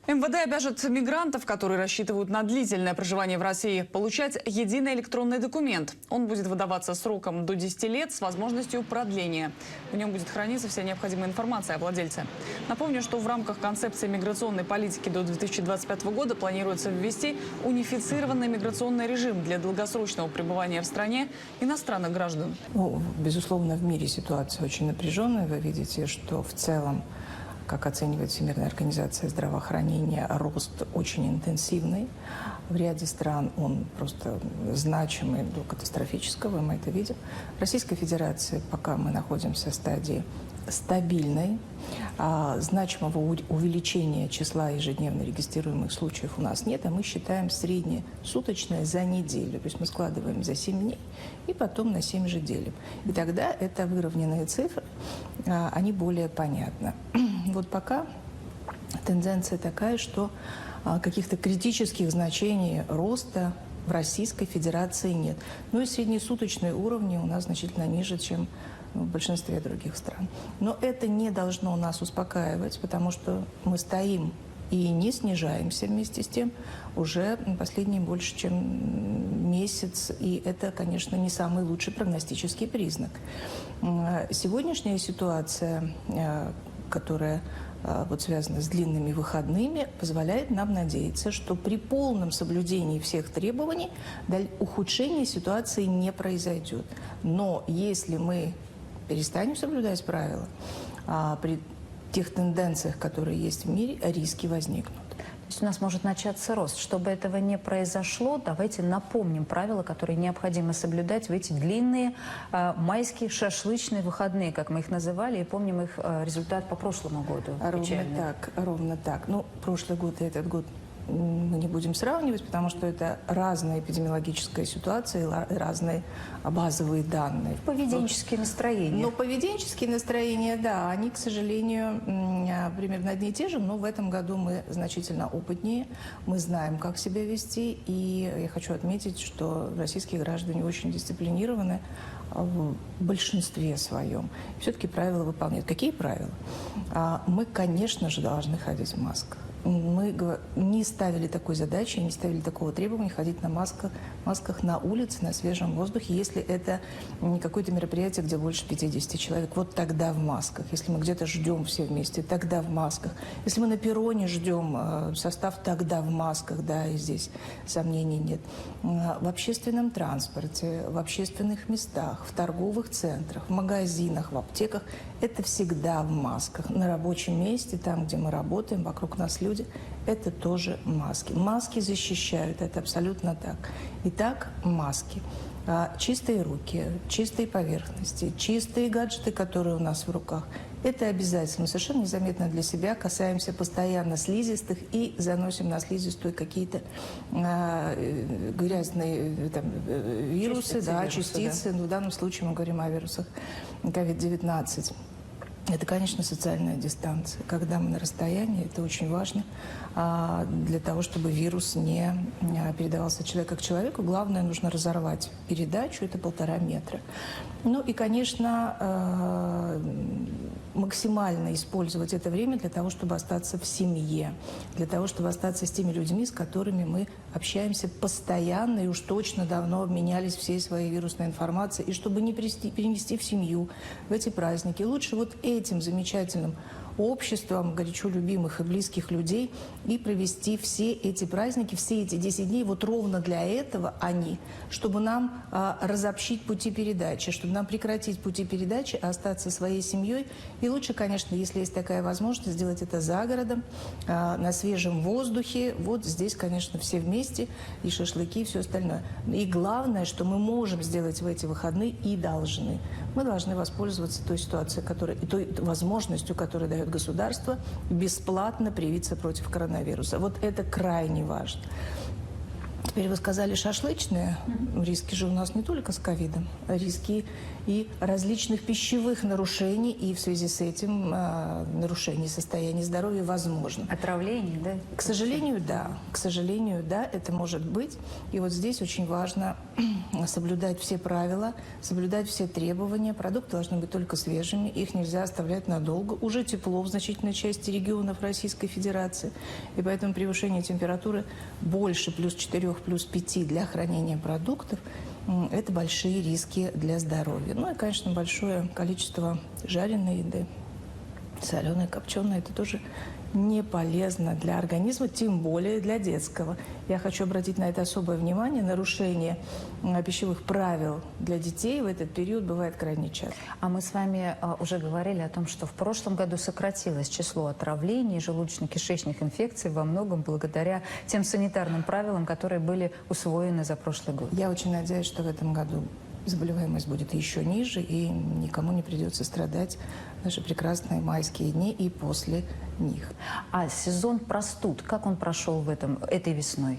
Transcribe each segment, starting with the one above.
МВД обяжет мигрантов, которые рассчитывают на длительное проживание в России, получать единый электронный документ. Он будет выдаваться сроком до 10 лет с возможностью продления. В нем будет храниться вся необходимая информация о владельце. Напомню, что в рамках концепции миграционной политики до 2025 года планируется ввести унифицированный миграционный режим для долгосрочного пребывания в стране иностранных граждан. Безусловно, в мире ситуация очень напряженная. Вы видите, что в целом, как оценивает Всемирная организация здравоохранения, рост очень интенсивный. В ряде стран он просто значимый до катастрофического, мы это видим. В Российской Федерации пока мы находимся в стадии стабильной. Значимого увеличения числа ежедневно регистрируемых случаев у нас нет, а мы считаем среднесуточное за неделю. То есть мы складываем за 7 дней и потом на 7 же делим. И тогда это выровненные цифры, они более понятны. Вот пока тенденция такая, что каких-то критических значений роста в Российской Федерации нет. Ну и среднесуточные уровни у нас значительно ниже, чем в большинстве других стран. Но это не должно нас успокаивать, потому что мы стоим и не снижаемся вместе с тем уже последний больше, чем месяц. И это, конечно, не самый лучший прогностический признак. Сегодняшняя ситуация, которая связана с длинными выходными, позволяет нам надеяться, что при полном соблюдении всех требований ухудшение ситуации не произойдет. Но если мы перестанем соблюдать правила, при тех тенденциях, которые есть в мире, риски возникнут. То есть у нас может начаться рост. Чтобы этого не произошло, давайте напомним правила, которые необходимо соблюдать в эти длинные майские шашлычные выходные, как мы их называли, и помним их результат по прошлому году. Ровно так. Ну, прошлый год и этот год мы не будем сравнивать, потому что это разная эпидемиологическая ситуация и разные базовые данные. Поведенческие настроения. Но поведенческие настроения, да, они, к сожалению, примерно одни и те же, но в этом году мы значительно опытнее, мы знаем, как себя вести, и я хочу отметить, что российские граждане очень дисциплинированы в большинстве своем. Все-таки правила выполняют. Какие правила? Мы, конечно же, должны ходить в масках. Мы не ставили такой задачи, не ставили такого требования ходить на масках на улице, на свежем воздухе, если это не какое-то мероприятие, где больше 50 человек. Вот тогда в масках. Если мы где-то ждем все вместе, тогда в масках. Если мы на перроне ждем состав, тогда в масках, да, и здесь сомнений нет. В общественном транспорте, в общественных местах, в торговых центрах, в магазинах, в аптеках это всегда в масках. На рабочем месте, там, где мы работаем, вокруг нас люди, это тоже маски. Маски защищают, это абсолютно так. Итак, маски. Чистые руки, чистые поверхности, чистые гаджеты, которые у нас в руках. Это обязательно. Совершенно незаметно для себя касаемся постоянно слизистых и заносим на слизистую какие-то грязные вирусы, частицы. Да. В данном случае мы говорим о вирусах COVID-19. Это, конечно, социальная дистанция. Когда мы на расстоянии, это очень важно для того, чтобы вирус не передавался от человека к человеку. Главное, нужно разорвать передачу, это 1,5 метра. Ну и, конечно, максимально использовать это время для того, чтобы остаться в семье, для того, чтобы остаться с теми людьми, с которыми мы общаемся постоянно и уж точно давно обменялись всей своей вирусной информацией, и чтобы не перенести в семью в эти праздники. Лучше вот этим замечательным обществом горячо любимых и близких людей и провести все эти праздники, все эти 10 дней вот ровно для этого чтобы нам разобщить пути передачи, чтобы нам прекратить пути передачи, остаться своей семьей. И лучше, конечно, если есть такая возможность, сделать это за городом, на свежем воздухе. Вот здесь, конечно, все вместе, и шашлыки, и все остальное. И главное, что мы можем сделать в эти выходные и должны. Мы должны воспользоваться той ситуацией, той возможностью, которую дает государство, бесплатно привиться против коронавируса. Вот это крайне важно. Теперь вы сказали шашлычные. Риски же у нас не только с ковидом, а риски и различных пищевых нарушений, и в связи с этим нарушений состояния здоровья возможно. Отравление, да? К сожалению, да. К сожалению, да, это может быть. И вот здесь очень важно соблюдать все правила, соблюдать все требования. Продукты должны быть только свежими, их нельзя оставлять надолго. Уже тепло в значительной части регионов Российской Федерации. И поэтому превышение температуры больше +4, +5 для хранения продуктов – это большие риски для здоровья. Ну и, конечно, большое количество жареной еды, соленой, копченой – это тоже не полезно для организма, тем более для детского. Я хочу обратить на это особое внимание. Нарушение пищевых правил для детей в этот период бывает крайне часто. А мы с вами уже говорили о том, что в прошлом году сократилось число отравлений, желудочно-кишечных инфекций во многом благодаря тем санитарным правилам, которые были усвоены за прошлый год. Я очень надеюсь, что в этом году заболеваемость будет еще ниже, и никому не придется страдать в наши прекрасные майские дни и после них. А сезон простуд, как он прошел этой весной?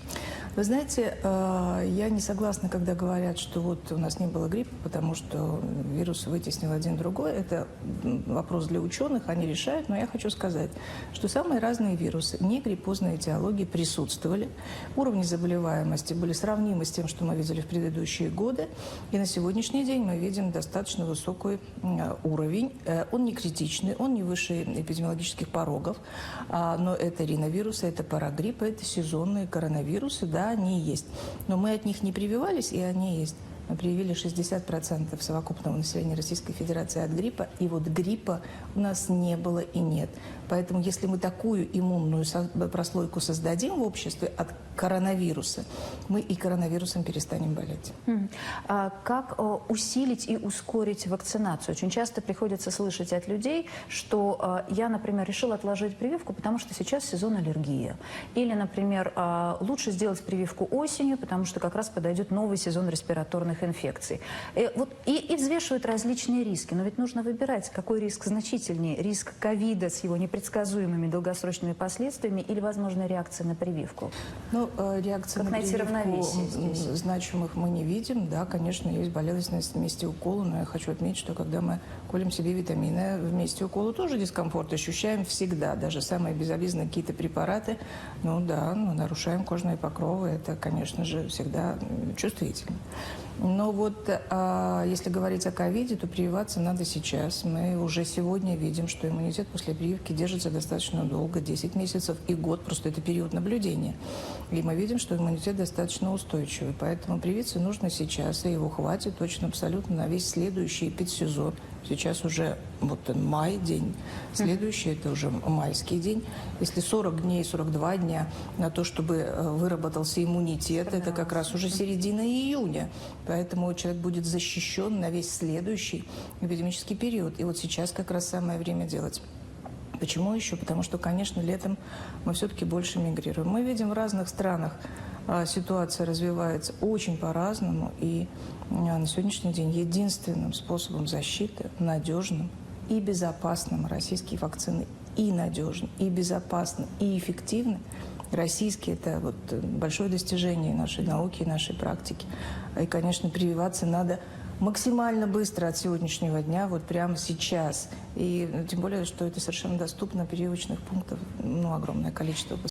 Вы знаете, я не согласна, когда говорят, что вот у нас не было гриппа, потому что вирус вытеснил один другой. Это вопрос для ученых, они решают. Но я хочу сказать, что самые разные вирусы, не гриппозной этиологии, присутствовали. Уровни заболеваемости были сравнимы с тем, что мы видели в предыдущие годы. И на сегодняшний день мы видим достаточно высокий уровень. Он не критичный, он не выше эпидемиологических порогов. Но это риновирусы, это парагриппы, это сезонные коронавирусы, да, они есть. Но мы от них не прививались, и они есть. Мы привили 60% совокупного населения Российской Федерации от гриппа, и вот гриппа у нас не было и нет. Поэтому если мы такую иммунную прослойку создадим в обществе от коронавируса, мы и коронавирусом перестанем болеть. А как усилить и ускорить вакцинацию? Очень часто приходится слышать от людей, что я, например, решил отложить прививку, потому что сейчас сезон аллергии. Или, например, лучше сделать прививку осенью, потому что как раз подойдет новый сезон респираторных инфекций. И взвешивают различные риски. Но ведь нужно выбирать, какой риск значительнее. Риск ковида с его непредсказуемыми долгосрочными последствиями или, возможно, реакция на прививку? Ну, реакции на прививку значимых мы не видим. Да, конечно, есть болезненность в месте укола, но я хочу отметить, что когда мы колем себе витамины, в месте укола тоже дискомфорт ощущаем всегда. Даже самые безобидные какие-то препараты, ну да, нарушаем кожные покровы. Это, конечно же, всегда чувствительно. Но вот если говорить о ковиде, то прививаться надо сейчас. Мы уже сегодня видим, что иммунитет после прививки держится достаточно долго, 10 месяцев и год, просто это период наблюдения. И мы видим, что иммунитет достаточно устойчивый. Поэтому привиться нужно сейчас, и его хватит точно абсолютно на весь следующий эпидсезон. Сейчас уже вот май день, следующий это уже майский день. Если 40 дней, 42 дня на то, чтобы выработался иммунитет, это как раз уже середина июня. Поэтому человек будет защищен на весь следующий эпидемический период. И вот сейчас как раз самое время делать. Почему еще? Потому что, конечно, летом мы все-таки больше мигрируем. Мы видим в разных странах ситуация развивается очень по-разному. И на сегодняшний день единственным способом защиты, надежным и безопасным, российские вакцины и надежны, и безопасны, и эффективны. Российские – это вот большое достижение нашей науки, нашей практики. И, конечно, прививаться надо максимально быстро от сегодняшнего дня, вот прямо сейчас. И тем более, что это совершенно доступно, прививочных пунктов, огромное количество.